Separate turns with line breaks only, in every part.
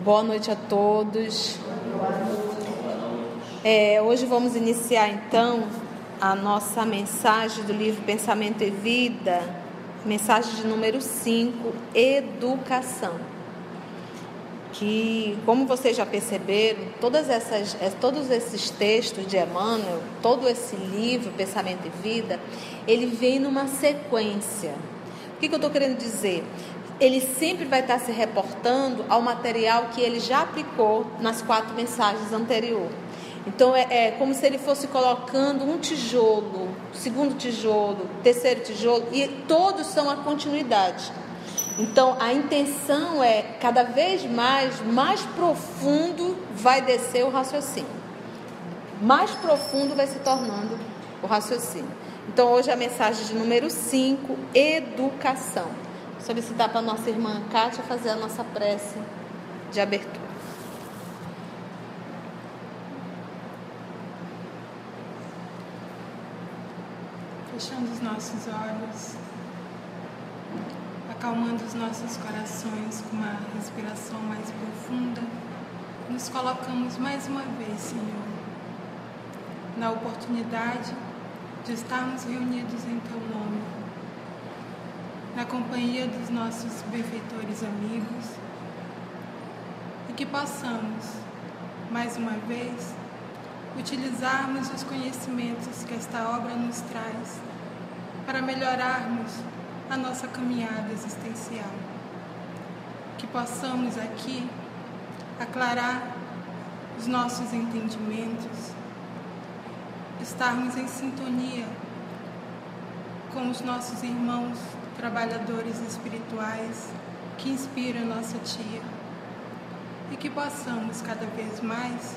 Boa noite a todos. Hoje vamos iniciar então a nossa mensagem do livro Pensamento e Vida, mensagem de número 5, Educação. Que, como vocês já perceberam, todos esses textos de Emmanuel, todo esse livro Pensamento e Vida, ele vem numa sequência. O que eu estou querendo dizer? Ele sempre vai estar se reportando ao material que ele já aplicou nas 4 mensagens anteriores. Então é como se ele fosse colocando um tijolo, segundo tijolo, terceiro tijolo, e todos são a continuidade. Então a intenção é cada vez mais profundo vai descer o raciocínio, mais profundo vai se tornando o raciocínio. Então hoje a mensagem de número 5, Educação. Solicitar para a nossa irmã Kátia fazer a nossa prece de abertura.
Fechando os nossos olhos, acalmando os nossos corações com uma respiração mais profunda, nos colocamos mais uma vez, Senhor, na oportunidade de estarmos reunidos em Teu nome, na companhia dos nossos benfeitores amigos, e que possamos, mais uma vez, utilizarmos os conhecimentos que esta obra nos traz para melhorarmos a nossa caminhada existencial. Que possamos aqui aclarar os nossos entendimentos, estarmos em sintonia com os nossos irmãos trabalhadores espirituais que inspiram nossa tia, e que possamos cada vez mais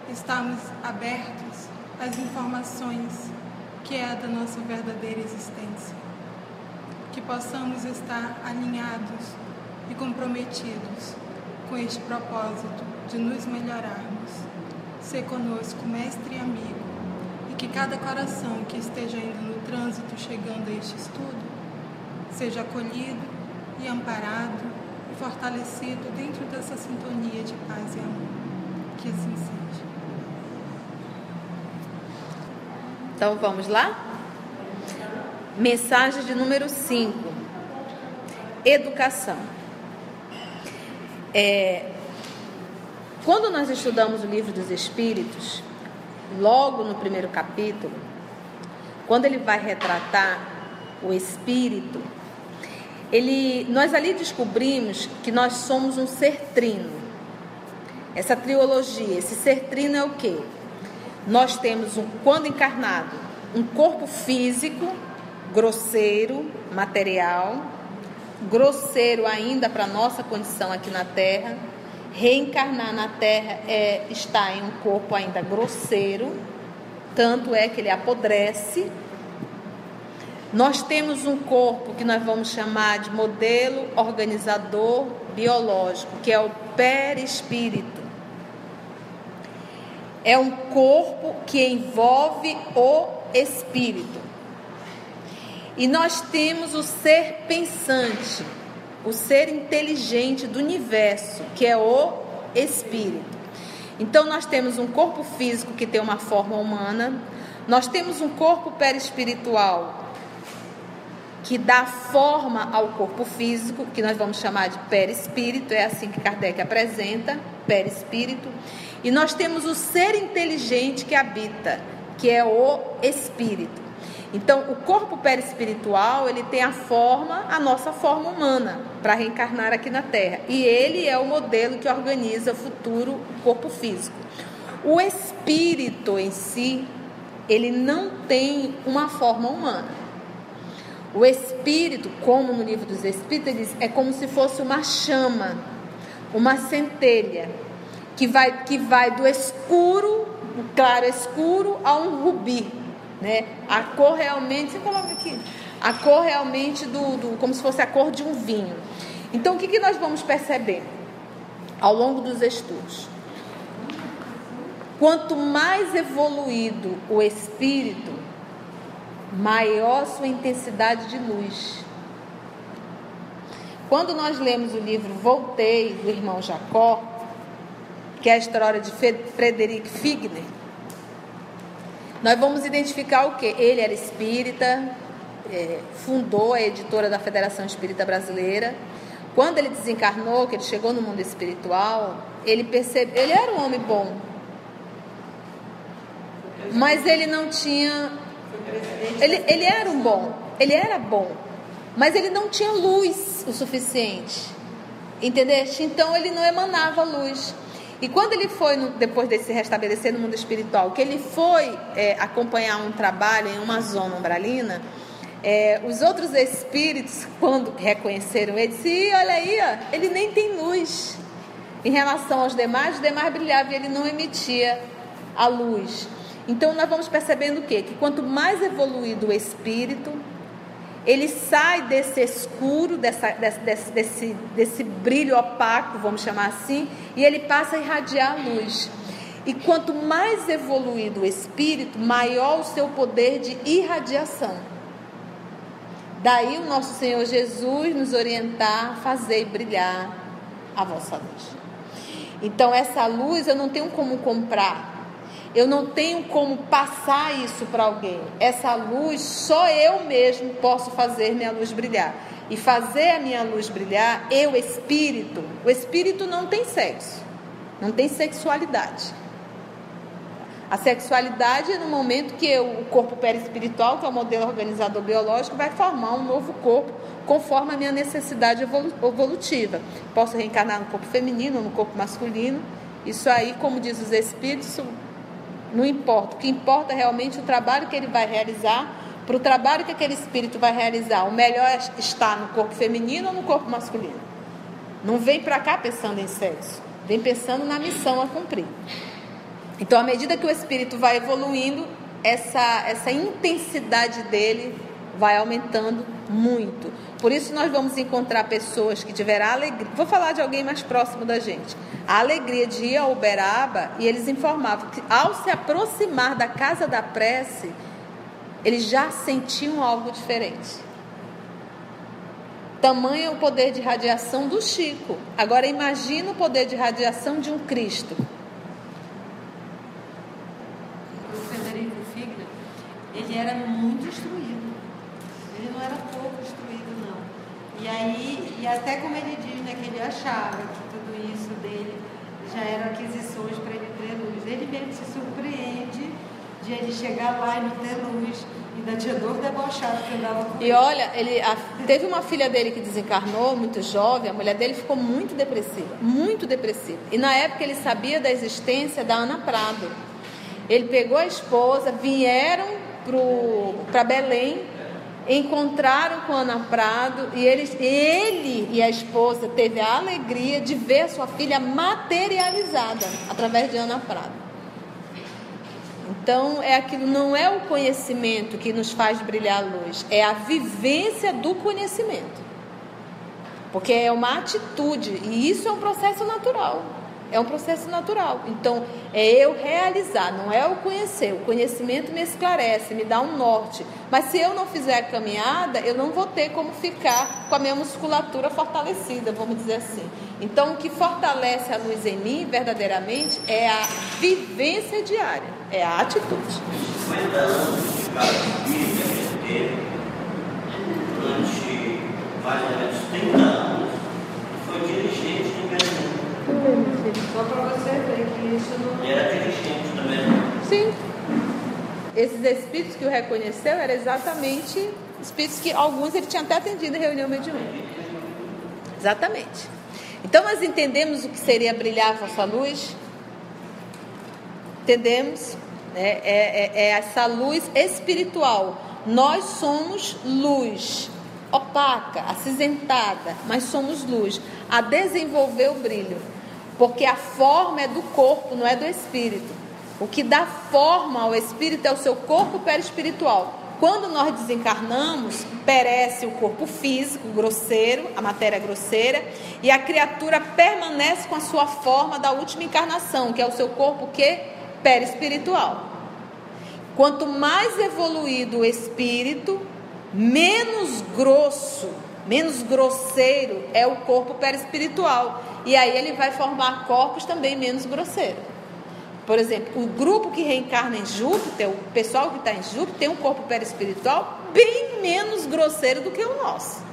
estarmos abertos às informações que é a da nossa verdadeira existência, que possamos estar alinhados e comprometidos com este propósito de nos melhorarmos. Ser conosco mestre e amigo, e que cada coração que esteja indo no trânsito chegando a este estudo seja acolhido e amparado e fortalecido dentro dessa sintonia de paz e amor. Que assim seja.
Então vamos lá? Mensagem de número 5, Educação. Quando nós estudamos o Livro dos Espíritos, logo no primeiro capítulo, quando ele vai retratar o Espírito, nós ali descobrimos que nós somos um ser trino. Essa triologia, esse ser trino é o quê? Nós temos, quando encarnado, um corpo físico, grosseiro, material, grosseiro ainda para a nossa condição aqui na Terra. Reencarnar na Terra é estar em um corpo ainda grosseiro, tanto é que ele apodrece. Nós temos um corpo que nós vamos chamar de modelo organizador biológico, que é o perispírito. É um corpo que envolve o espírito. E nós temos o ser pensante, o ser inteligente do universo, que é o espírito. Então nós temos um corpo físico que tem uma forma humana, nós temos um corpo perispiritual que dá forma ao corpo físico, que nós vamos chamar de perispírito, é assim que Kardec apresenta, perispírito. E nós temos o ser inteligente que habita, que é o espírito. Então, o corpo perispiritual, ele tem a nossa forma humana, para reencarnar aqui na Terra. E ele é o modelo que organiza o futuro corpo físico. O espírito em si, ele não tem uma forma humana. O espírito, como no Livro dos Espíritos, ele diz, é como se fosse uma chama, uma centelha, que vai do escuro, do claro escuro, a um rubi, né? A cor realmente, você coloca aqui, a cor realmente como se fosse a cor de um vinho. Então, o que nós vamos perceber ao longo dos estudos? Quanto mais evoluído o espírito, maior sua intensidade de luz. quando nós lemos o livro Voltei, do irmão Jacó, que é a história de Frederick Figner, nós vamos identificar o quê? Ele era espírita, fundou a editora da Federação Espírita Brasileira. Quando ele desencarnou, que ele chegou no mundo espiritual, ele era um homem bom, mas ele não tinha... Ele era bom, mas ele não tinha luz o suficiente, entendeste? Então ele não emanava luz. E quando ele foi, depois de se restabelecer no mundo espiritual, que ele foi acompanhar um trabalho em uma zona umbralina, os outros espíritos, quando reconheceram ele, disseram: olha aí, ó, ele nem tem luz. Em relação aos demais, os demais brilhavam e ele não emitia a luz. Então nós vamos percebendo o quê? Que quanto mais evoluído o espírito, ele sai desse escuro, desse brilho opaco, vamos chamar assim, e ele passa a irradiar a luz. E quanto mais evoluído o espírito, maior o seu poder de irradiação. Daí o nosso Senhor Jesus nos orientar: fazei brilhar a vossa luz. Então essa luz eu não tenho como comprar. Eu não tenho como passar isso para alguém. Essa luz, só eu mesmo posso fazer minha luz brilhar. E fazer a minha luz brilhar, o espírito não tem sexo, não tem sexualidade. A sexualidade é no momento que o corpo perispiritual, que é o modelo organizador biológico, vai formar um novo corpo conforme a minha necessidade evolutiva. Posso reencarnar no corpo feminino ou no corpo masculino. Isso aí, como diz os espíritos, não importa. O que importa é realmente o trabalho que ele vai realizar. Para o trabalho que aquele espírito vai realizar, o melhor é estar no corpo feminino ou no corpo masculino. Não vem para cá pensando em sexo, vem pensando na missão a cumprir. Então, à medida que o espírito vai evoluindo, essa intensidade dele vai aumentando muito. Por isso nós vamos encontrar pessoas que tiveram a alegria. Vou falar de alguém mais próximo da gente. A alegria de ir ao Uberaba, e eles informavam que ao se aproximar da casa da prece, eles já sentiam algo diferente. Tamanho é o poder de radiação do Chico. Agora imagina o poder de radiação de um Cristo.
O Frederico Figner, ele era muito instruído. Ele não era pouco instruído, não. E aí, e até como ele diz, né, que ele achava que tudo isso dele já eram aquisições para ele ter luz. Ele mesmo se surpreende de ele chegar lá e não ter luz. Ainda tinha dor debochada que andava com ele.
E olha, teve uma filha dele que desencarnou, muito jovem. A mulher dele ficou muito depressiva, muito depressiva. E na época ele sabia da existência da Ana Prado. Ele pegou a esposa, vieram para Belém, encontraram com a Ana Prado, e ele e a esposa teve a alegria de ver a sua filha materializada através de Ana Prado. Então, não é o conhecimento que nos faz brilhar a luz, é a vivência do conhecimento. Porque é uma atitude, e isso é um processo natural. É um processo natural. Então, é eu realizar, não é eu conhecer. O conhecimento me esclarece, me dá um norte. Mas se eu não fizer a caminhada, eu não vou ter como ficar com a minha musculatura fortalecida, vamos dizer assim. Então, o que fortalece a luz em mim, verdadeiramente, é a vivência diária, é a atitude.
50 anos de cada espírita que teve, durante mais ou menos 30 anos, foi dirigente do Brasil.
Só para você ver que isso não
E era dirigente também.
Sim. Esses espíritos que o reconheceu eram exatamente espíritos que alguns ele tinha até atendido em reunião mediúnica. Exatamente. Então nós entendemos o que seria brilhar a vossa luz? Entendemos? É essa luz espiritual. Nós somos luz, opaca, acinzentada, mas somos luz, a desenvolver o brilho. Porque a forma é do corpo, não é do espírito. O que dá forma ao espírito é o seu corpo perispiritual. Quando nós desencarnamos, perece o corpo físico, grosseiro, a matéria grosseira, e a criatura permanece com a sua forma da última encarnação, que é o seu corpo perispiritual. Quanto mais evoluído o espírito, menos grosso, menos grosseiro é o corpo perispiritual. E aí ele vai formar corpos também menos grosseiros. Por exemplo, o grupo que reencarna em Júpiter, o pessoal que está em Júpiter, tem um corpo perispiritual bem menos grosseiro do que o nosso.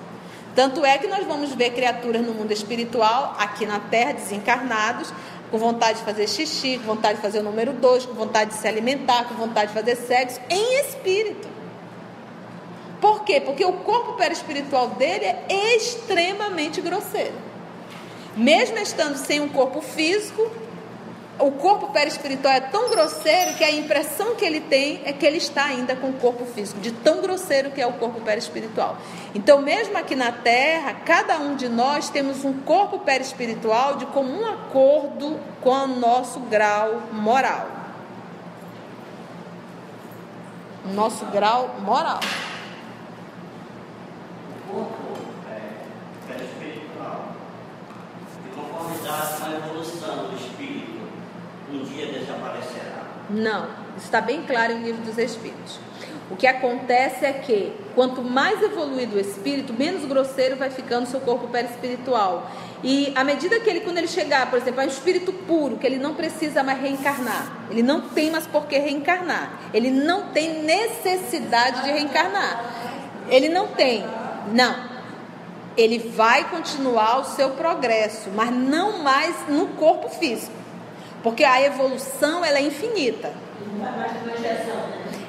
Tanto é que nós vamos ver criaturas no mundo espiritual, aqui na Terra, desencarnados, com vontade de fazer xixi, com vontade de fazer o número 2, com vontade de se alimentar, com vontade de fazer sexo, em espírito. Por quê? Porque o corpo perispiritual dele é extremamente grosseiro. Mesmo estando sem um corpo físico, o corpo perispiritual é tão grosseiro que a impressão que ele tem é que ele está ainda com o corpo físico, de tão grosseiro que é o corpo perispiritual. Então, mesmo aqui na Terra, cada um de nós temos um corpo perispiritual de comum acordo com o nosso grau moral. O nosso grau moral.
O corpo perispiritual, de conformidade com a evolução do espírito, um dia desaparecerá.
Não, isso está bem claro em Livro dos Espíritos. O que acontece é que quanto mais evoluído o espírito, menos grosseiro vai ficando o seu corpo perispiritual. E à medida que ele, quando ele chegar, por exemplo, a um espírito puro, que ele não precisa mais reencarnar, ele não tem mais por que reencarnar, ele não tem necessidade de reencarnar, ele não tem, não. Ele vai continuar o seu progresso, mas não mais no corpo físico. Porque a evolução, ela é infinita.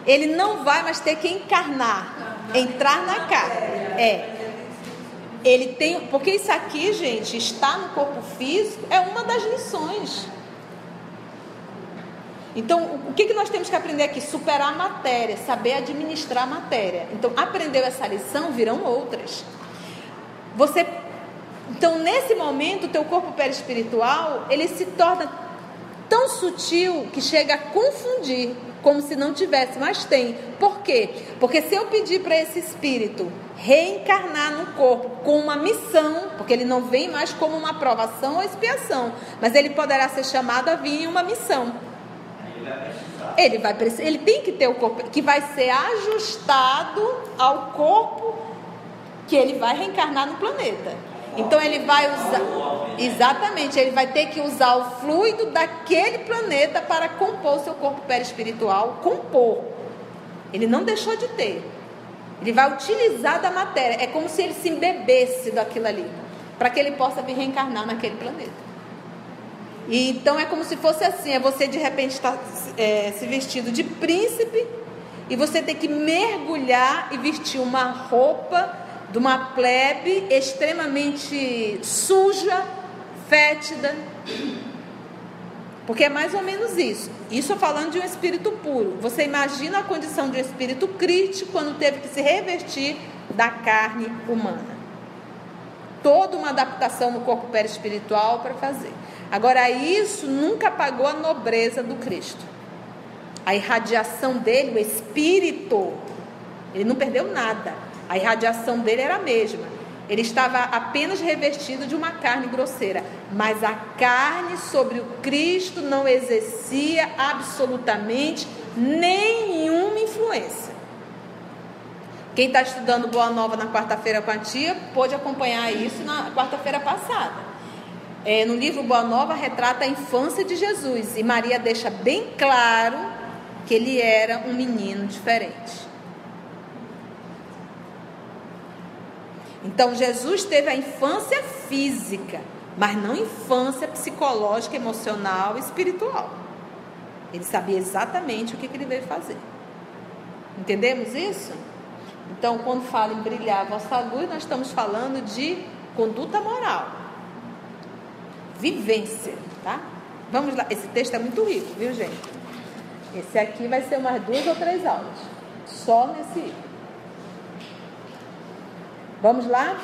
Ele não vai mais ter que encarnar, entrar na carne. Ele tem, porque isso aqui, gente, estar no corpo físico é uma das lições. Então, o que nós temos que aprender aqui? Superar a matéria, saber administrar a matéria. Então, aprendeu essa lição, virão outras. Então, nesse momento, o teu corpo perispiritual, ele se torna tão sutil que chega a confundir, como se não tivesse, mas tem. Por quê? Porque se eu pedir para esse espírito reencarnar no corpo com uma missão, porque ele não vem mais como uma provação ou expiação, mas ele poderá ser chamado a vir em uma missão. Ele tem que ter o corpo que vai ser ajustado ao corpo que ele vai reencarnar no planeta. Então ele vai usar, exatamente, ele vai ter que usar o fluido daquele planeta para compor o seu corpo perispiritual, compor. Ele não deixou de ter. Ele vai utilizar da matéria, é como se ele se embebesse daquilo ali, para que ele possa vir reencarnar naquele planeta. E então é como se fosse assim, é você de repente estar se vestindo de príncipe, e você tem que mergulhar e vestir uma roupa de uma plebe extremamente suja, fétida, porque é mais ou menos isso. Isso falando de um espírito puro. Você imagina a condição de um espírito crítico quando teve que se revestir da carne humana. Toda uma adaptação no corpo perispiritual para fazer. Agora, isso nunca apagou a nobreza do Cristo. A irradiação dele, o espírito, ele não perdeu nada. A irradiação dele era a mesma. Ele estava apenas revestido de uma carne grosseira. Mas a carne sobre o Cristo não exercia absolutamente nenhuma influência. Quem está estudando Boa Nova na quarta-feira com a tia, pôde acompanhar isso na quarta-feira passada. No livro Boa Nova retrata a infância de Jesus. E Maria deixa bem claro que ele era um menino diferente. Então, Jesus teve a infância física, mas não infância psicológica, emocional e espiritual. Ele sabia exatamente o que ele veio fazer. Entendemos isso? Então, quando fala em brilhar a vossa luz, nós estamos falando de conduta moral. Vivência, tá? Vamos lá. Esse texto é muito rico, viu, gente? Esse aqui vai ser umas 2 ou 3 aulas. Só nesse item. Vamos lá?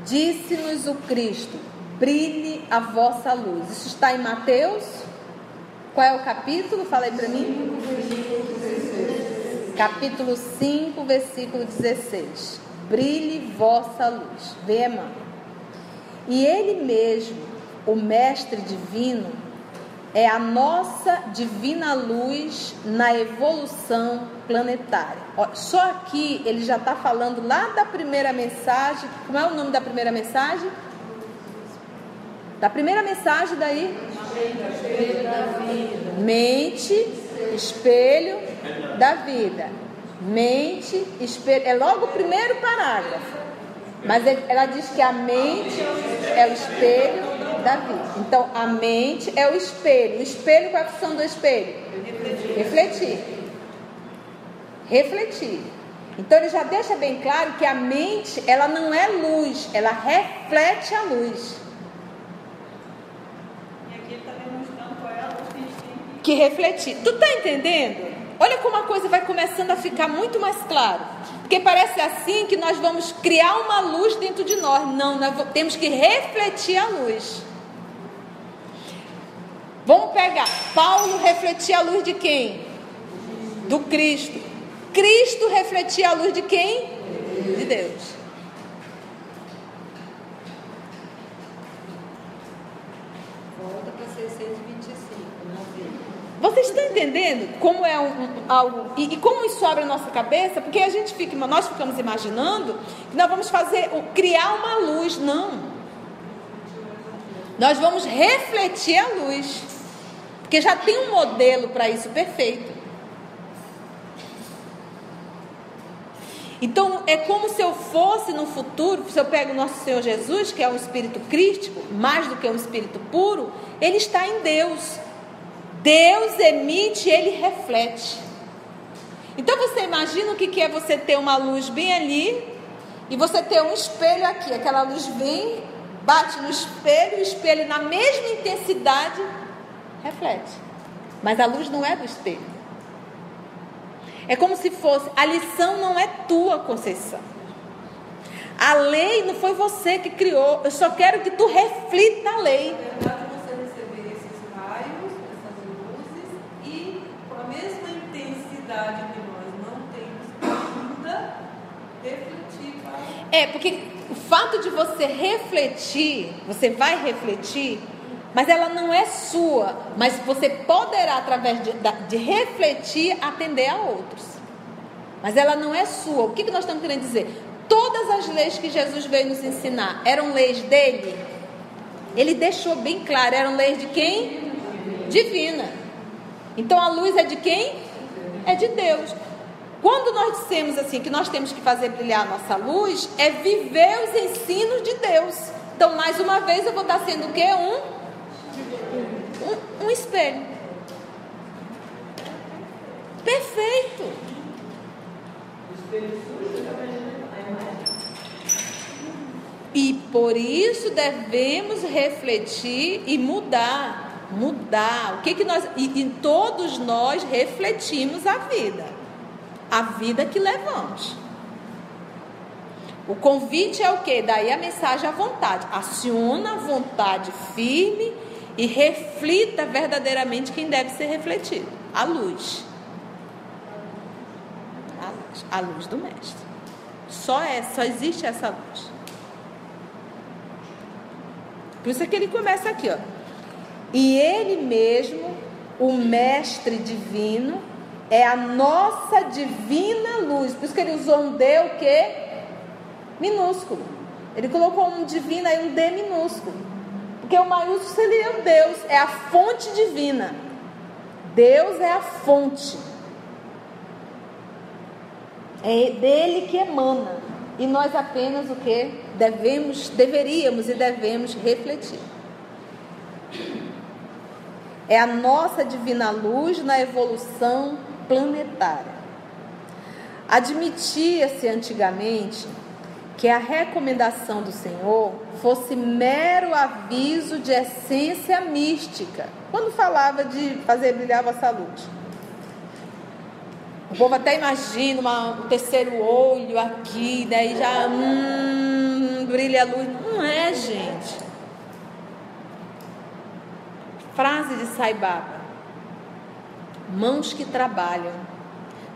Disse-nos o Cristo: brilhe a vossa luz. Isso está em Mateus. Qual é o capítulo? Fala aí para mim. Capítulo 5, versículo 16. Brilhe vossa luz. Vê, mãe. E ele mesmo, o Mestre Divino, é a nossa divina luz na evolução planetária. Só aqui ele já está falando lá da primeira mensagem. Como é o nome da primeira mensagem? Da primeira mensagem daí? Mente, espelho da vida. Mente, espelho. É logo o primeiro parágrafo. Mas ela diz que a mente é o espelho da vida. Então, a mente é o espelho. O espelho, qual é a função do espelho? Refletir. Refletir. Então, ele já deixa bem claro que a mente, ela não é luz, ela reflete a luz.
E aqui ele está demonstrando qual é a luz que a gente tem
que refletir. Tu tá entendendo? Olha como a coisa vai começando a ficar muito mais claro. Porque parece assim que nós vamos criar uma luz dentro de nós. Não, nós temos que refletir a luz. Vamos pegar. Paulo refletia a luz de quem? Do Cristo. Cristo refletia a luz de quem? De Deus.
Volta para 625.
Vocês estão entendendo como é algo e como isso abre a nossa cabeça? Porque nós ficamos imaginando que nós vamos criar uma luz. Não. Nós vamos refletir a luz. Porque já tem um modelo para isso perfeito. Então, é como se eu fosse no futuro, se eu pego o nosso Senhor Jesus, que é um espírito crístico, mais do que um espírito puro, ele está em Deus. Deus emite, ele reflete. Então você imagina o que é você ter uma luz bem ali e você ter um espelho aqui. Aquela luz vem, bate no espelho, o espelho na mesma intensidade reflete. Mas a luz não é do espelho. É como se fosse, a lição não é tua, Conceição. A lei não foi você que criou. Eu só quero que tu reflita a lei.
Que nós não temos ainda refletir.
Porque o fato de você refletir, você vai refletir, mas ela não é sua, mas você poderá, através de refletir, atender a outros. Mas ela não é sua. O que nós estamos querendo dizer? Todas as leis que Jesus veio nos ensinar eram leis dele? Ele deixou bem claro, eram leis de quem? Divina. Então a luz é de quem? É de Deus. Quando nós dissemos assim que nós temos que fazer brilhar a nossa luz, é viver os ensinos de Deus. Então, mais uma vez, eu vou estar sendo o quê? Um espelho. Perfeito. E por isso devemos refletir e mudar. O que nós, e todos nós refletimos a vida que levamos. O convite é o quê? Daí a mensagem à vontade. Aciona a vontade firme e reflita verdadeiramente quem deve ser refletido. A luz. A luz do Mestre. Só existe essa luz. Por isso é que ele começa aqui, ó. E ele mesmo, o Mestre divino, é a nossa divina luz. Por isso que ele usou um D, o quê? Minúsculo. Ele colocou um divino aí, um D minúsculo. Porque o maiúsculo seria o Deus, é a fonte divina. Deus é a fonte. É dele que emana. E nós apenas o quê? Deveríamos e devemos refletir. É a nossa divina luz na evolução planetária. Admitia-se antigamente que a recomendação do Senhor fosse mero aviso de essência mística, quando falava de fazer brilhar a vossa luz. O povo até imagina um terceiro olho aqui, daí já brilha a luz. Não é, gente. Frase de Sai Baba: mãos que trabalham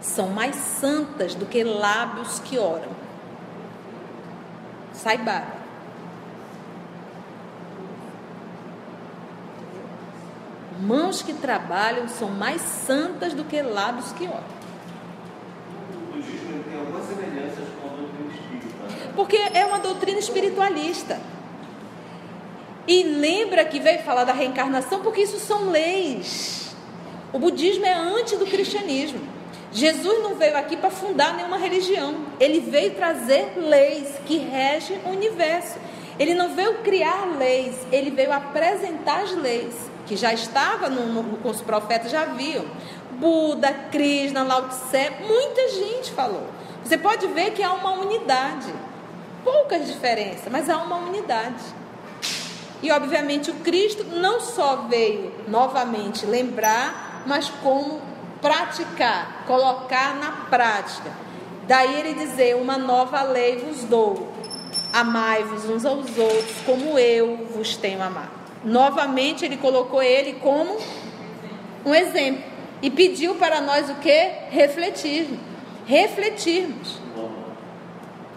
são mais santas do que lábios que oram. Sai Baba. Mãos que trabalham são mais santas do que lábios que oram.
O budismo tem algumas semelhanças com a doutrina espírita, né?
Porque é uma doutrina espiritualista. E lembra que veio falar da reencarnação, porque isso são leis. O budismo é antes do cristianismo. Jesus não veio aqui para fundar nenhuma religião. Ele veio trazer leis que regem o universo. Ele não veio criar leis, ele veio apresentar as leis, que já estava com os profetas, já haviam. Buda, Krishna, Lao Tse, muita gente falou. Você pode ver que há uma unidade. Poucas diferenças, mas há uma unidade. E obviamente o Cristo não só veio novamente lembrar, mas como praticar, colocar na prática. Daí ele dizer: uma nova lei vos dou, amai-vos uns aos outros como eu vos tenho amado. Novamente ele colocou ele como um exemplo e pediu para nós o que? Refletirmos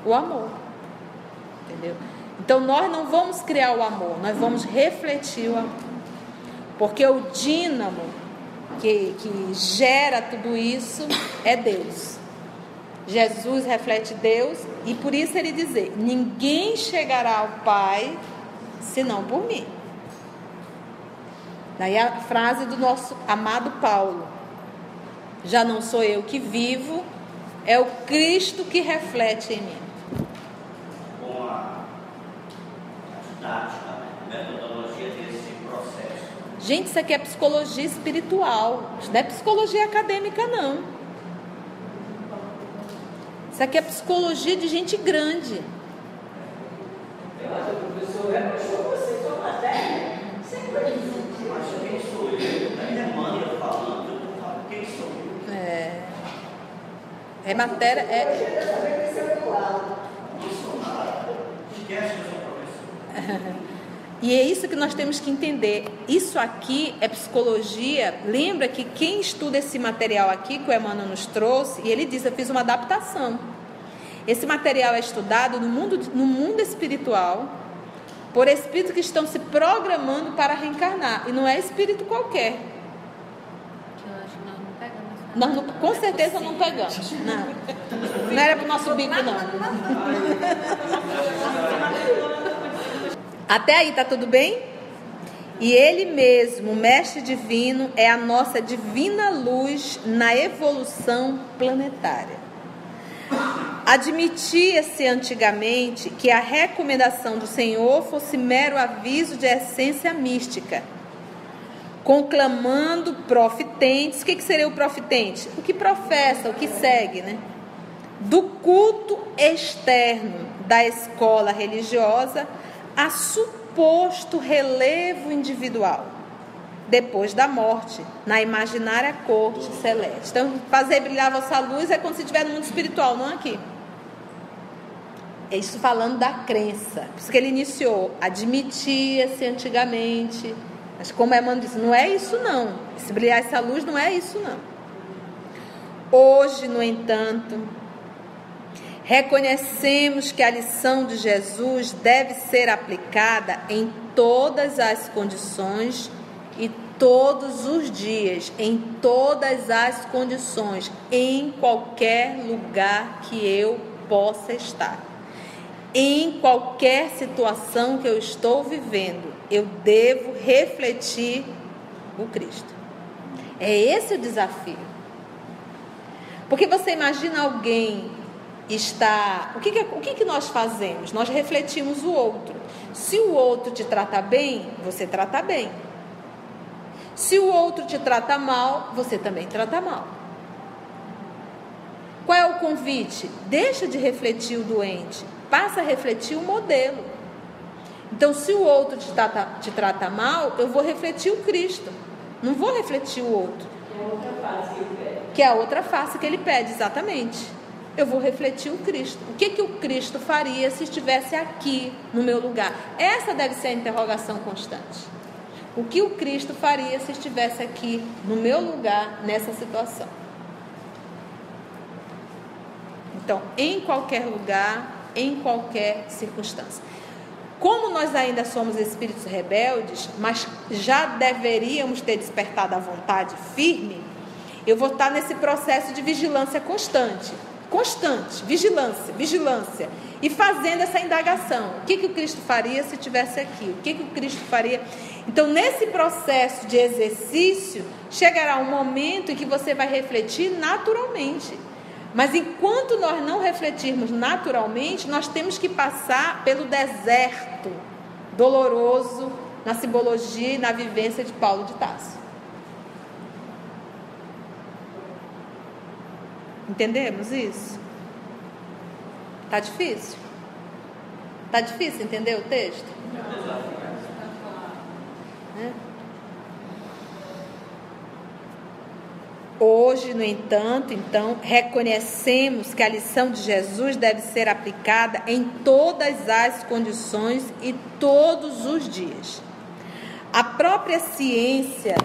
o amor. Entendeu? Então nós não vamos criar o amor, nós vamos refletir o amor, porque o dínamo que gera tudo isso é Deus. Jesus reflete Deus, e por isso ele diz: ninguém chegará ao Pai senão por mim. Daí a frase do nosso amado Paulo: já não sou eu que vivo, é o Cristo que reflete em mim.
Com a didática, a metodologia desse processo.
Gente, isso aqui é psicologia espiritual, isso não é psicologia acadêmica, não. Isso aqui é psicologia de gente grande.
Eu acho que o professor achou você sua matéria. Sempre
Mas quem sou eu? Ainda é mãe falando, eu falo quem sou eu.
É matéria.
Não sou nada. Esquece que eu sou professor.
E é isso que nós temos que entender. Isso aqui é psicologia. Lembra que quem estuda esse material aqui, que o Emmanuel nos trouxe, e ele diz: eu fiz uma adaptação. Esse material é estudado no mundo espiritual, por espíritos que estão se programando para reencarnar. E não é espírito qualquer.
Eu acho que nós não pegamos.
Com certeza não pegamos. Não era para o nosso bico, não. Até aí tá tudo bem? E ele mesmo, o mestre divino, é a nossa divina luz na evolução planetária. Admitia-se antigamente que a recomendação do Senhor fosse mero aviso de essência mística, conclamando profitentes. O que seria o profitente? O que professa, o que segue, né? Do culto externo da escola religiosa a suposto relevo individual depois da morte, na imaginária corte celeste. Então, fazer brilhar a vossa luz é quando se estiver no mundo espiritual, não aqui. É isso falando da crença. Por isso que ele iniciou: admitia-se antigamente. Mas como Emmanuel disse, não é isso não. Se brilhar essa luz não é isso não. Hoje, no entanto, reconhecemos que a lição de Jesus deve ser aplicada em todas as condições e todos os dias, em todas as condições, em qualquer lugar que eu possa estar. Em qualquer situação que eu estou vivendo, eu devo refletir o Cristo. É esse o desafio. Porque você imagina alguém está... O que nós fazemos? Nós refletimos o outro. Se o outro te trata bem, você trata bem. Se o outro te trata mal, você também trata mal. Qual é o convite? Deixa de refletir o doente, passa a refletir o modelo. Então, se o outro te trata mal, eu vou refletir o Cristo, não vou refletir o outro. Que é a outra face que ele pede, exatamente. Eu vou refletir o Cristo. O que o Cristo faria se estivesse aqui no meu lugar? Essa deve ser a interrogação constante. O que o Cristo faria se estivesse aqui no meu lugar nessa situação? Então, em qualquer lugar, em qualquer circunstância. Como nós ainda somos espíritos rebeldes, mas já deveríamos ter despertado a vontade firme, eu vou estar nesse processo de vigilância constante, vigilância, e fazendo essa indagação. O que o Cristo faria se estivesse aqui? O que o Cristo faria? Então, nesse processo de exercício, chegará um momento em que você vai refletir naturalmente. Mas enquanto nós não refletirmos naturalmente, nós temos que passar pelo deserto doloroso na simbologia e na vivência de Paulo de Tarso. Entendemos isso? Tá difícil? Tá difícil entender o texto? Hoje, no entanto, então, reconhecemos que a lição de Jesus deve ser aplicada em todas as condições e todos os dias. A própria ciência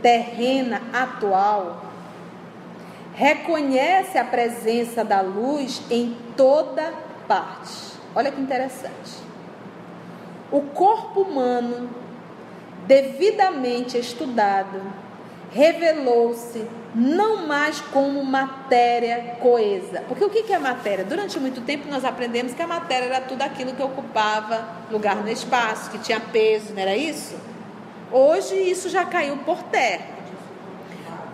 terrena atual reconhece a presença da luz em toda parte. Olha que interessante. O corpo humano, devidamente estudado, revelou-se não mais como matéria coesa. Porque o que é matéria? Durante muito tempo nós aprendemos que a matéria era tudo aquilo que ocupava lugar no espaço, que tinha peso, não era isso? Hoje isso já caiu por terra.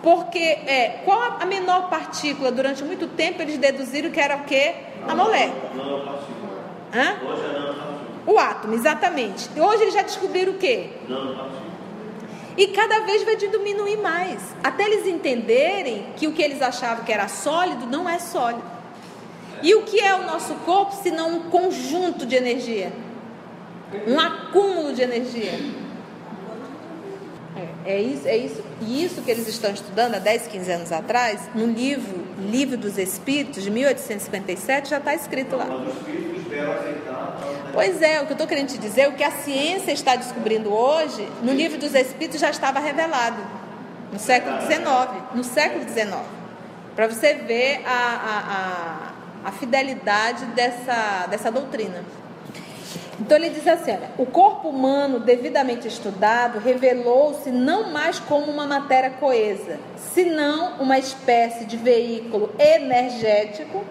Porque qual a menor partícula? Durante muito tempo eles deduziram que era o quê? A molécula.
Hoje é nanopartícula.
O átomo, exatamente. Hoje eles já descobriram o quê?
Nanopartícula.
E cada vez vai diminuir mais, até eles entenderem que o que eles achavam que era sólido não é sólido. E o que é o nosso corpo se não um conjunto de energia? Um acúmulo de energia. É isso. E isso que eles estão estudando há 10, 15 anos atrás, no Livro dos Espíritos, de 1857, já está escrito lá.
Mas os espíritos vieram aceitar.
Pois é, o que eu estou querendo te dizer, o que a ciência está descobrindo hoje, no Livro dos Espíritos já estava revelado, no século XIX. Para você ver a fidelidade dessa doutrina. Então ele diz assim, olha, o corpo humano devidamente estudado revelou-se não mais como uma matéria coesa, senão uma espécie de veículo energético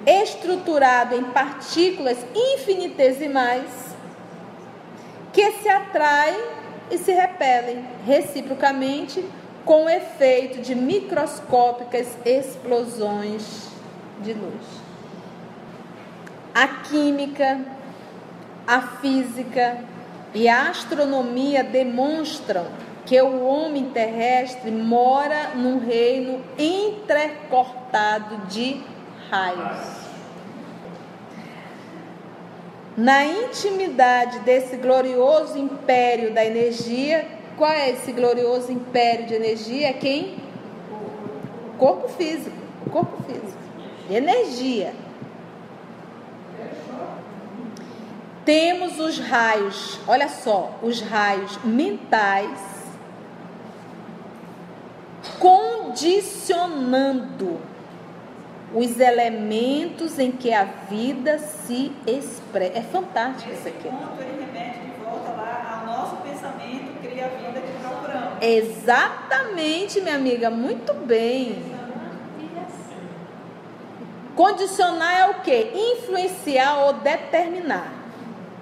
estruturado em partículas infinitesimais que se atraem e se repelem reciprocamente com o efeito de microscópicas explosões de luz. A química, a física e a astronomia demonstram que o homem terrestre mora num reino entrecortado de raios. Na intimidade desse glorioso império da energia, qual é esse glorioso império de energia? Quem? O corpo físico. Energia. Temos os raios, olha só, os raios mentais condicionando os elementos em que a vida se expressa. É fantástico isso aqui.
Esse ponto ele remete de volta lá ao nosso pensamento, cria a vida que procuramos.
Exatamente, minha amiga, muito bem. Condicionar é o quê? Influenciar ou determinar.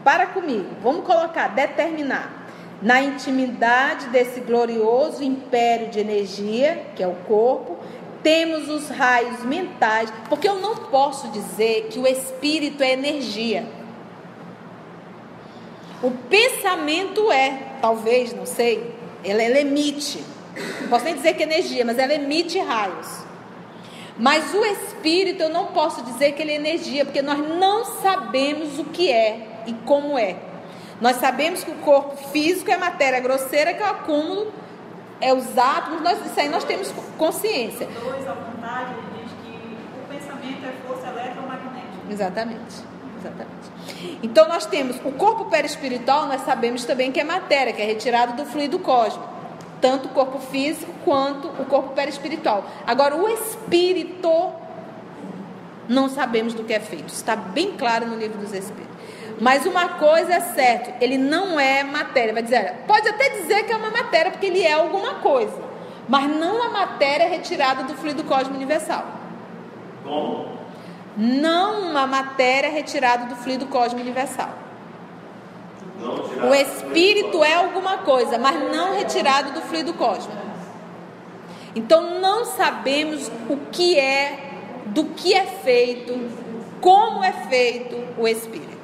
Para comigo, vamos colocar determinar. Na intimidade desse glorioso império de energia, que é o corpo, temos os raios mentais, porque eu não posso dizer que o espírito é energia. O pensamento talvez, não sei, ela emite, não posso nem dizer que é energia, mas ela emite raios. Mas o espírito eu não posso dizer que ele é energia, porque nós não sabemos o que é e como é. Nós sabemos que o corpo físico é matéria grosseira, que é o acúmulo, é os átomos, isso aí nós temos consciência.
Dois à vontade, ele diz que o pensamento é força eletromagnética.
Exatamente. Então nós temos o corpo perispiritual, nós sabemos também que é matéria, que é retirado do fluido cósmico, tanto o corpo físico quanto o corpo perispiritual. Agora o espírito não sabemos do que é feito. Está bem claro no Livro dos Espíritos. Mas uma coisa é certa, ele não é matéria. Vai dizer, pode até dizer que é uma matéria, porque ele é alguma coisa, mas não a matéria retirada do fluido cósmico universal.
Como?
Não uma matéria retirada do fluido cósmico universal. O espírito é alguma coisa, mas não retirado do fluido cósmico. Então não sabemos o que é, do que é feito, como é feito o espírito.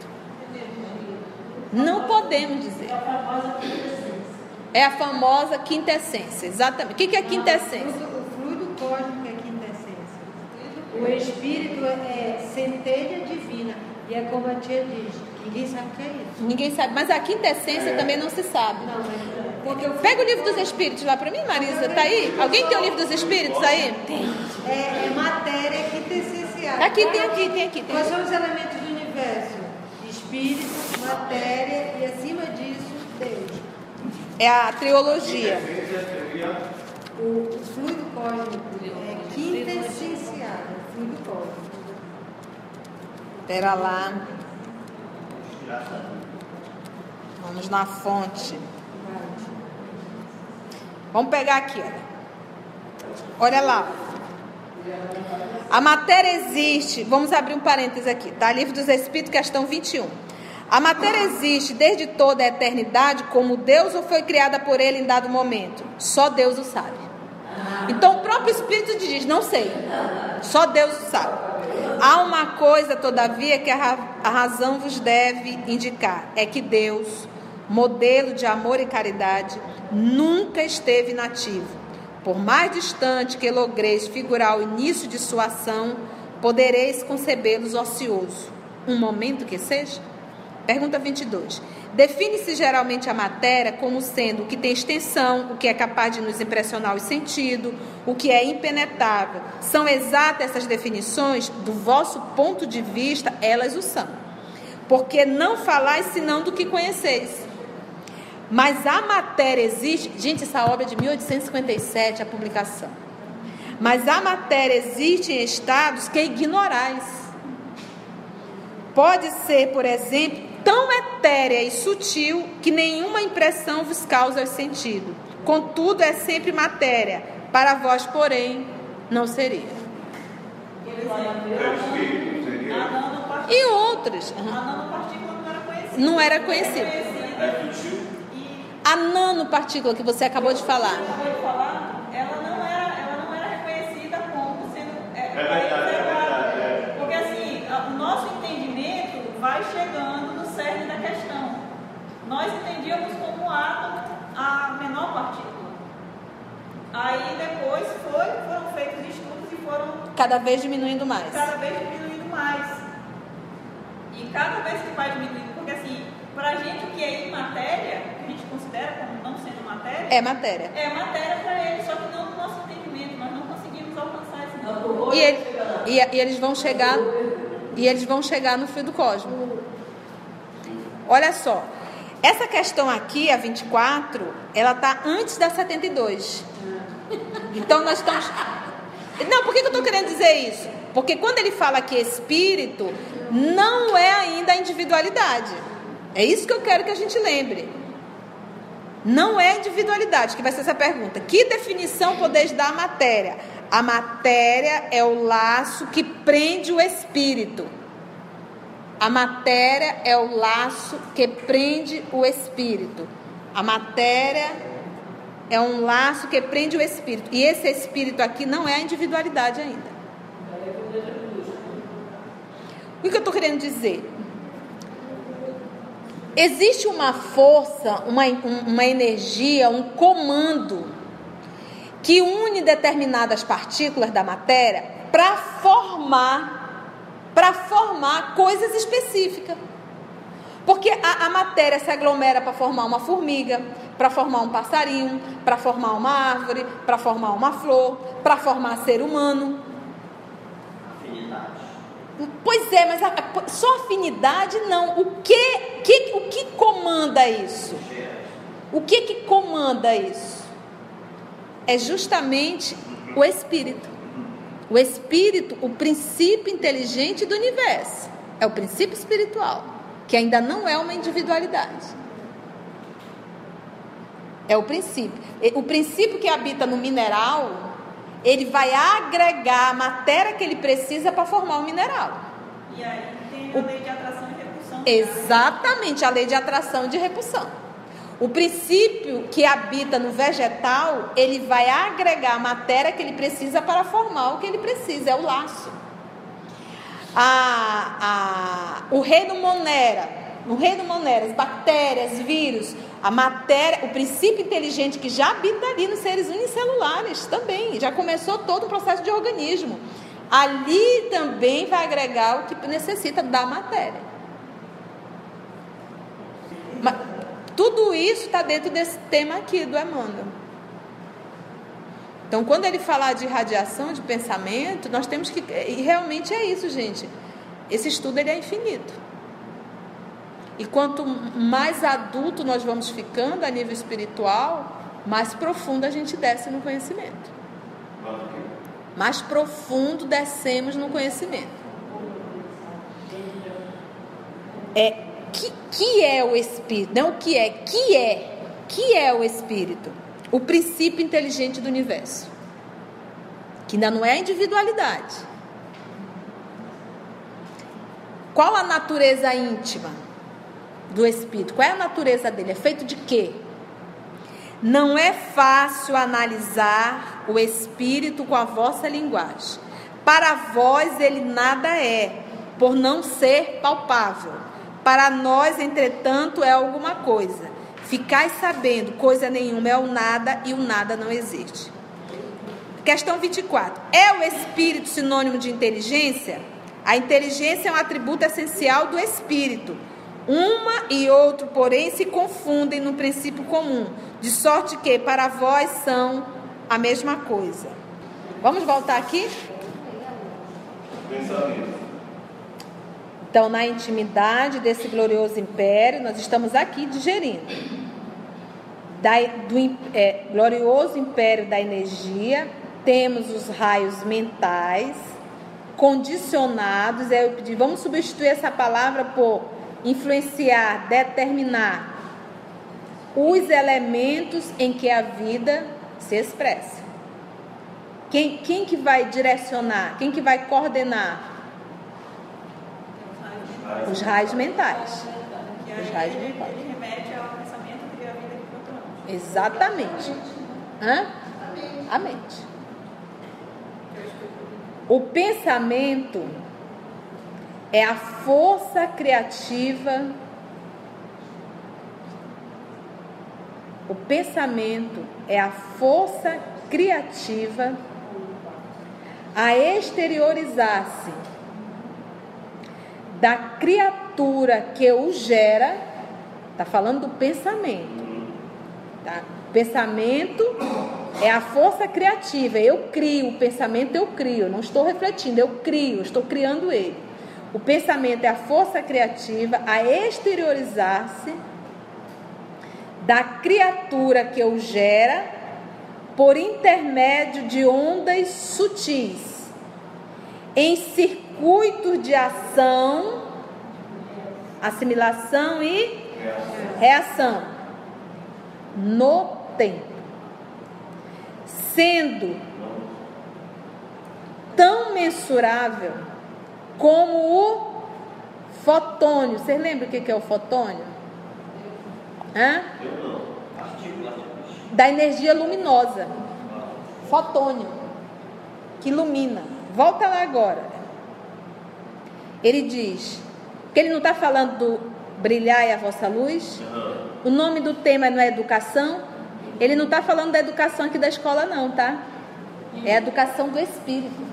Não podemos dizer. É a famosa quintessência, exatamente. O que é quintessência?
O fluido cósmico é quintessência. O espírito é centelha divina. E é como a tia diz, ninguém sabe o que é isso.
Ninguém sabe, mas a quintessência também não se sabe.
Não, mas porque
Pega o Livro dos Espíritos lá para mim, Marisa, tá aí? Alguém tem o Livro dos Espíritos aí?
é matéria quintessencial.
Aqui, tem aqui.
Quais são os elementos do universo? Espírito, matéria e acima disso, Deus.
É a trilogia.
O fluido cósmico é quintessencial, o fluido cósmico.
Espera lá. Vamos na fonte. Vamos pegar aqui, olha lá. A matéria existe, vamos abrir um parênteses aqui, tá? Livro dos Espíritos, questão 21. A matéria existe desde toda a eternidade como Deus ou foi criada por ele em dado momento? Só Deus o sabe. Então o próprio Espírito diz, não sei, só Deus o sabe. Há uma coisa, todavia, que a razão vos deve indicar, é que Deus, modelo de amor e caridade, nunca esteve inativo. Por mais distante que logreis figurar o início de sua ação, podereis concebê-los ocioso, um momento que seja? Pergunta 22. Define-se geralmente a matéria como sendo o que tem extensão, o que é capaz de nos impressionar os sentidos, o que é impenetrável. São exatas essas definições? Do vosso ponto de vista, elas o são. Porque não falais senão do que conheceis. Mas a matéria existe... Gente, essa obra é de 1857, a publicação. Mas a matéria existe em estados que ignorais. Pode ser, por exemplo, tão etérea e sutil que nenhuma impressão vos causa os sentidos. Contudo, é sempre matéria. Para vós, porém, não seria. E outras.
A nanopartícula não era conhecida.
Não era conhecida. A nanopartícula que você acabou de falar.
Ela não era reconhecida como sendo.
Verdade.
Porque assim, o nosso entendimento vai chegando no cerne da questão. Nós entendíamos como átomo a menor partícula. Aí depois foram feitos estudos e foram
Cada vez diminuindo mais.
E cada vez que vai diminuindo, porque assim, pra gente o que é imatéria, que a gente considera como não sendo matéria,
É matéria.
é matéria para ele, só que não no nosso entendimento, nós não conseguimos alcançar esse nível.
E eles vão chegar no fluido cósmico. Olha só, essa questão aqui, a 24, ela está antes da 72. Então nós estamos... Não, por que eu estou querendo dizer isso? Porque quando ele fala que espírito, não é ainda a individualidade. É isso que eu quero que a gente lembre. Não é a individualidade, que vai ser essa pergunta. Que definição podeis dar à matéria? A matéria é o laço que prende o espírito. A matéria é o laço que prende o espírito. A matéria é um laço que prende o espírito. E esse espírito aqui não é a individualidade ainda. O que eu estou querendo dizer? Existe uma força, uma energia, um comando que une determinadas partículas da matéria para formar coisas específicas. Porque a matéria se aglomera para formar uma formiga, para formar um passarinho, para formar uma árvore, para formar uma flor, para formar ser humano.
Afinidade.
Pois é, mas só afinidade não. O que comanda isso? O que comanda isso? É justamente o espírito. O espírito, o princípio inteligente do universo. É o princípio espiritual, que ainda não é uma individualidade. É o princípio. O princípio que habita no mineral, ele vai agregar a matéria que ele precisa para formar o mineral.
E aí tem a lei de atração e repulsão.
Exatamente, a lei de atração e de repulsão. O princípio que habita no vegetal, ele vai agregar a matéria que ele precisa para formar o que ele precisa, é o laço. O reino Monera, as bactérias, vírus, a matéria, o princípio inteligente que já habita ali nos seres unicelulares também, já começou todo um processo de organismo. Ali também vai agregar o que necessita da matéria. Mas tudo isso está dentro desse tema aqui do Emmanuel. Então, quando ele falar de radiação, de pensamento, nós temos que... E realmente é isso, gente. Esse estudo ele é infinito. E quanto mais adulto nós vamos ficando a nível espiritual, mais profundo a gente desce no conhecimento. Mais profundo descemos no conhecimento. Que é o espírito? Não o que é. Que é o espírito? O princípio inteligente do universo. Que ainda não é a individualidade. Qual a natureza íntima do espírito? Qual é a natureza dele? É feito de quê? Não é fácil analisar o espírito com a vossa linguagem. Para vós ele nada é, por não ser palpável. Para nós, entretanto, é alguma coisa. Ficais sabendo, coisa nenhuma é o nada e o nada não existe. Questão 24. É o espírito sinônimo de inteligência? A inteligência é um atributo essencial do espírito. Uma e outro, porém, se confundem no princípio comum, de sorte que para vós são a mesma coisa. Vamos voltar aqui?
Pensamento.
Então, na intimidade desse glorioso império, nós estamos aqui digerindo. Glorioso império da energia, temos os raios mentais, condicionados. Eu pedi, vamos substituir essa palavra por influenciar, determinar os elementos em que a vida se expressa. Quem que vai direcionar? Quem que vai coordenar? Os raios mentais. Os raios mentais.
Ele remete ao pensamento que a vida que controlamos.
Exatamente. A mente. O pensamento é a força criativa. O pensamento é a força criativa a exteriorizar-se da criatura que o gera. Está falando do pensamento, tá? Pensamento é a força criativa. Eu crio o pensamento, eu crio. Eu não estou refletindo, eu crio, eu estou criando ele. O pensamento é a força criativa a exteriorizar-se da criatura que o gera por intermédio de ondas sutis, em circuitos de ação, assimilação e reação no tempo, sendo tão mensurável como o fotônio. Vocês lembram o que é o fotônio? Da energia luminosa. Fotônio, que ilumina. Volta lá agora. Ele diz, que ele não está falando do brilhar e a vossa luz. O nome do tema não é educação. Ele não está falando da educação aqui da escola não, tá? É a educação do espírito.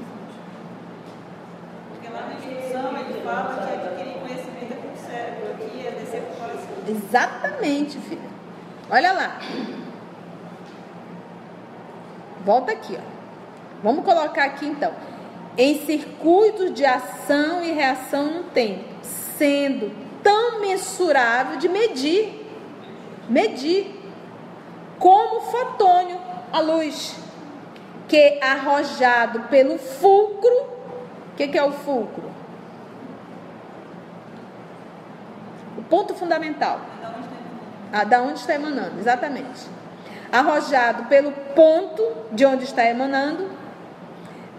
Porque lá na instrução ele fala que adquirir conhecimento é com o cérebro, aqui é descer para o coração.
Exatamente, filha. Olha lá. Volta aqui, ó. Vamos colocar aqui então. Em circuitos de ação e reação no tempo, sendo tão mensurável de medir, como o fotônio, a luz, que arrojado pelo fulcro. O que é o fulcro? O ponto fundamental. Da onde está emanando, exatamente. Arrojado pelo ponto de onde está emanando,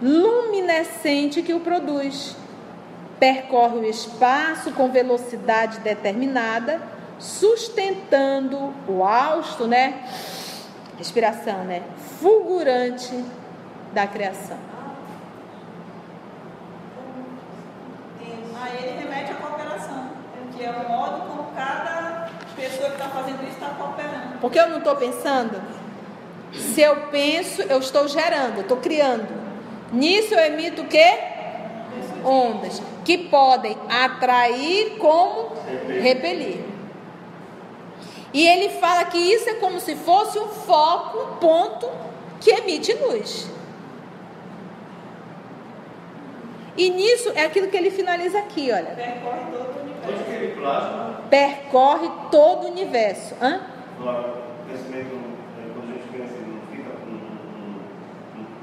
luminescente que o produz. Percorre o espaço com velocidade determinada, sustentando o hausto, respiração, fulgurante da criação.
Aí ele remete à cooperação, que é o modo como cada pessoa que está fazendo isso está cooperando.
Porque eu não estou pensando? Se eu penso, eu estou gerando, eu estou criando. Nisso eu emito o quê? Ondas, que podem atrair como repelir. E ele fala que isso é como se fosse um foco, um ponto que emite luz. E nisso é aquilo que ele finaliza aqui, olha.
Percorre todo o universo.
Onde que ele plasma?
Percorre todo o universo.
Agora, o pensamento, quando a gente pensa, não fica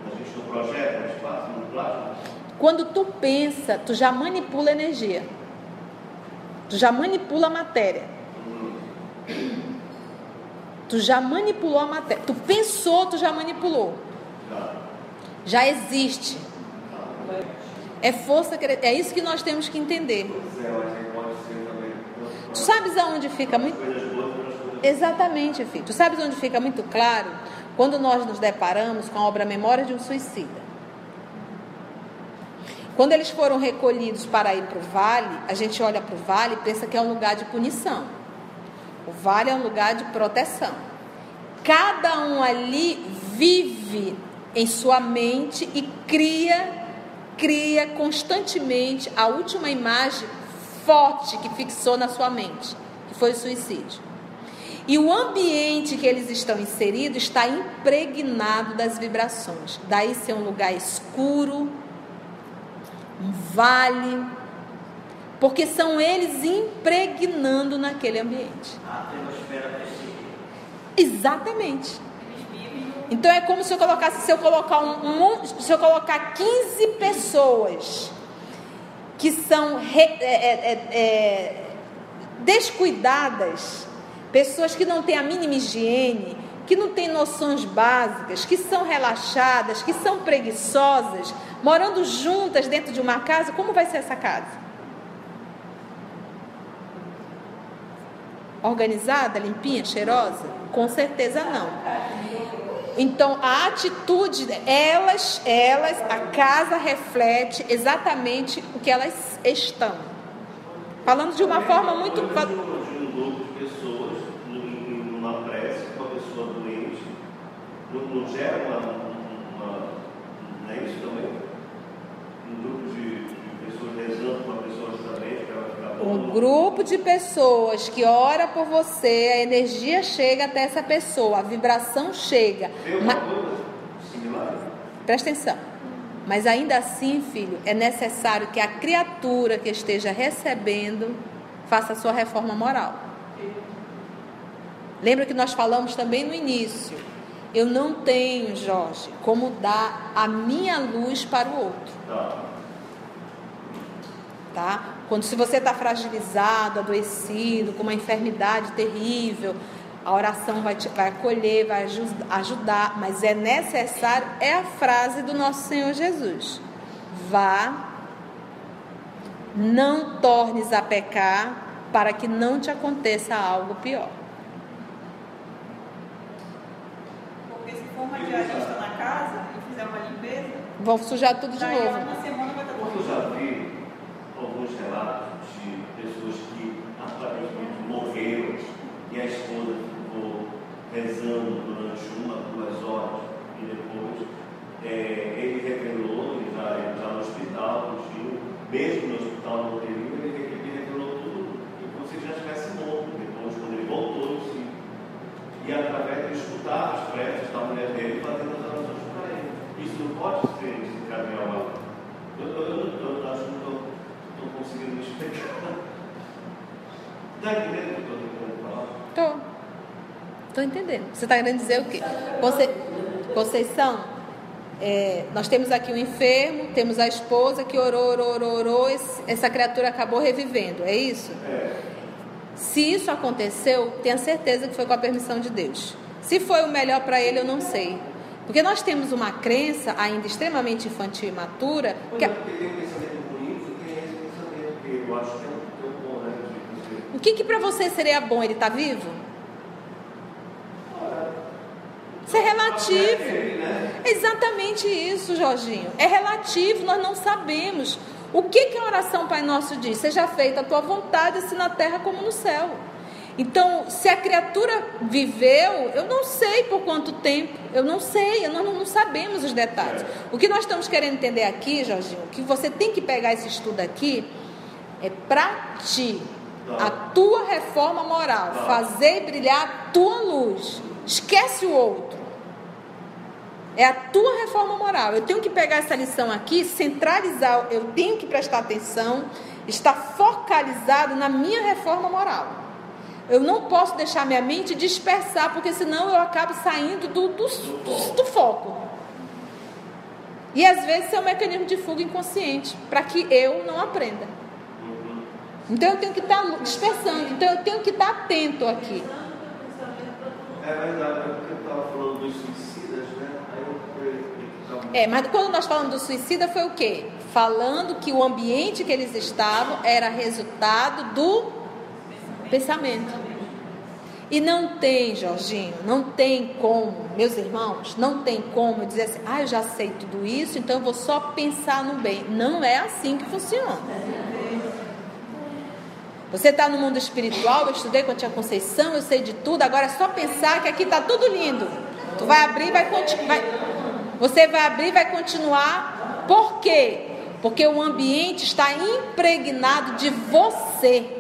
a gente não projeta no espaço, no plasma?
Quando tu pensa, tu já manipula a energia. Tu já manipula a matéria. Tu já manipulou a matéria. Tu pensou, tu já manipulou. Já existe. É força, é isso que nós temos que entender. Tu sabes aonde fica muito... Exatamente, filho. Tu sabes onde fica muito claro? Quando nós nos deparamos com a obra Memória de um Suicida. Quando eles foram recolhidos para ir para o vale, a gente olha para o vale e pensa que é um lugar de punição. O vale é um lugar de proteção. Cada um ali vive em sua mente e cria constantemente a última imagem forte que fixou na sua mente, que foi o suicídio. E o ambiente que eles estão inseridos está impregnado das vibrações. Daí ser um lugar escuro, um vale, porque são eles impregnando naquele ambiente.
A atmosfera precisa.
Exatamente. Então é como se eu colocasse, se eu colocar 15 pessoas que são descuidadas, pessoas que não têm a mínima higiene, que não têm noções básicas, que são relaxadas, que são preguiçosas, morando juntas dentro de uma casa, como vai ser essa casa? Organizada, limpinha, cheirosa? Com certeza não. Então a atitude, a casa reflete exatamente o que elas estão. Falando de uma forma muito...
Um grupo de pessoas numa prece, uma pessoa doente, não gera não é isso também? Um grupo de pessoas rezando com uma pessoa justamente para ela ficar boa.
Um grupo de pessoas que ora por você, a energia chega até essa pessoa, a vibração chega.
Tem uma coisa similar?
Presta atenção. Mas ainda assim, filho, é necessário que a criatura que esteja recebendo faça a sua reforma moral. Lembra que nós falamos também no início? Eu não tenho, Jorge, como dar a minha luz para o outro. Tá? Quando se você está fragilizado, adoecido, com uma enfermidade terrível, a oração vai acolher, vai ajudar, mas é necessário, é a frase do nosso Senhor Jesus: vá, não tornes a pecar, para que não te aconteça algo pior.
Porque se for uma diarista na casa e fizer uma limpeza,
vão sujar tudo de
daí
novo.
uma semana vai estar
Eu já vi alguns relatos de pessoas que aparentemente morreram e a esposa ficou rezando durante 1-2 horas e depois ele revelou, já no hospital, mesmo no hospital no período, ele revelou tudo como se já estivesse morto. Depois, quando ele voltou em si, e através de escutar as preces da mulher dele, fazendo as orações para ele. Isso não pode ser encaminhado. Eu acho que não estou conseguindo me explicar. Está entendendo o que eu estou tentando falar?
Estou entendendo. Você está querendo dizer o quê? Conceição, nós temos aqui um enfermo, temos a esposa que orou, essa criatura acabou revivendo, é isso? Se isso aconteceu, tenha certeza que foi com a permissão de Deus. Se foi o melhor para ele, eu não sei. Porque nós temos uma crença ainda extremamente infantil e imatura. O que para você seria bom? Ele está vivo? Isso é relativo. Exatamente isso, Jorginho. É relativo, nós não sabemos. O que a oração Pai Nosso diz? Seja feita a tua vontade, assim na terra como no céu. Então, se a criatura viveu, eu não sei por quanto tempo, eu não sei, nós não sabemos os detalhes. O que nós estamos querendo entender aqui, Jorginho, que você tem que pegar esse estudo aqui, é para ti, a tua reforma moral, fazer brilhar a tua luz. Esquece o outro. É a tua reforma moral. Eu tenho que pegar essa lição aqui, centralizar, eu tenho que prestar atenção, estar focalizado na minha reforma moral. Eu não posso deixar minha mente dispersar, porque senão eu acabo saindo do foco. E às vezes é um mecanismo de fuga inconsciente, para que eu não aprenda. Então eu tenho que estar dispersando, então eu tenho que estar atento aqui.
É verdade, porque eu estava falando dos suicidas, né?
Mas quando nós falamos do suicida foi o quê? Falando que o ambiente que eles estavam era resultado do pensamento. E não tem, Jorginho, não tem como, meus irmãos, não tem como eu dizer assim, eu já sei tudo isso, então eu vou só pensar no bem. Não é assim que funciona. Você está no mundo espiritual, eu estudei com a tia Conceição, eu sei de tudo, agora é só pensar que aqui está tudo lindo. Tu vai abrir, você vai abrir e vai continuar. Por quê? Porque o ambiente está impregnado de você.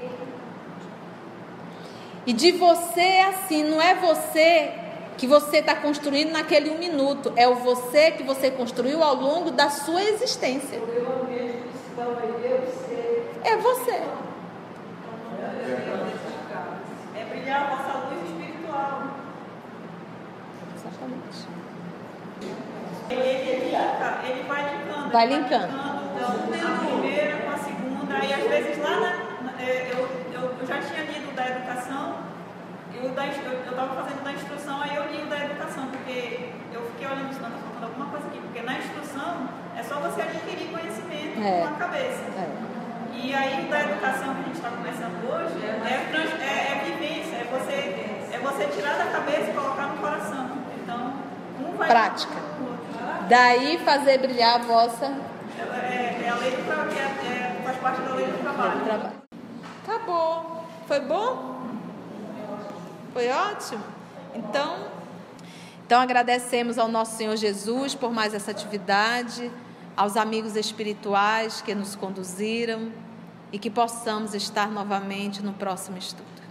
E de você é assim, não é você que você está construindo naquele 1 minuto, é o você que você construiu ao longo da sua existência. É você.
É brilhar a vossa luz espiritual.
Exatamente.
Ele vai linkando. A primeira com a segunda. E às vezes lá eu já tinha lido o da educação. Eu estava fazendo da instrução, aí eu li o da educação, porque eu fiquei olhando isso, não, está faltando alguma coisa aqui, porque na instrução é só você adquirir conhecimento com a cabeça. E aí o da educação que a gente está começando hoje é vivência, é você tirar da cabeça e colocar no coração. Então, um vai
prática. Daí fazer brilhar a vossa.
É a lei do trabalho, faz parte da lei do trabalho.
Tá bom. Foi bom? Foi ótimo? Então agradecemos ao nosso Senhor Jesus por mais essa atividade, aos amigos espirituais que nos conduziram e que possamos estar novamente no próximo estudo.